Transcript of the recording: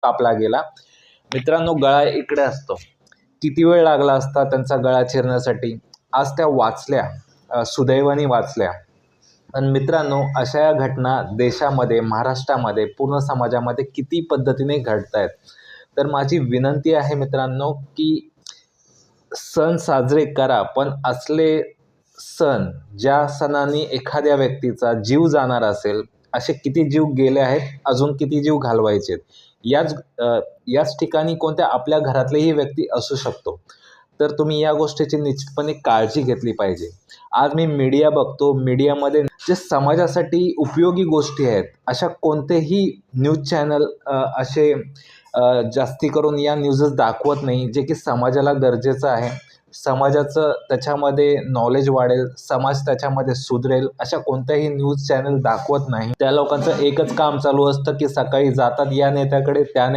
कापला गेला. मित्रांनो, गळा इकडे असतो. किती वेळ लागला असता त्यांचा गळा चिरण्यासाठी. आज त्या वाचल्या, सुदैवाने वाचल्या. पण मित्रांनो, अशा या घटना देशामध्ये, महाराष्ट्रामध्ये, पूर्ण समाजामध्ये किती पद्धतीने घडत आहेत. तर माझी विनंती आहे मित्रांनो, की सण साजरे करा, पण असले सण ज्या सणांनी एखाद्या व्यक्तीचा जीव जाणार असेल, असे किती जीव गेले आहेत, अजून किती जीव घालवायचे आहेत. याच ठिकाणी कोणत्या आपल्या घरातलेही व्यक्ती असू शकतो. तर तुम्ही या गोष्टीची निश्चितपणे काळजी घेतली पाहिजे. आज मी मीडिया बघतो, मीडियामध्ये जे समाजासाठी उपयोगी गोष्टी आहेत, अशा कोणतेही न्यूज चॅनल असे जास्ती करून या न्यूजच दाखवत नाही, जे की समाजाला गरजेचं आहे. समाजाचं त्याच्यामध्ये नॉलेज वाढेल, समाज त्याच्यामध्ये सुधरेल, अशा कोणत्याही न्यूज चॅनल दाखवत नाही. त्या लोकांचं एकच काम चालू असतं, की सकाळी जातात या नेत्याकडे, त्या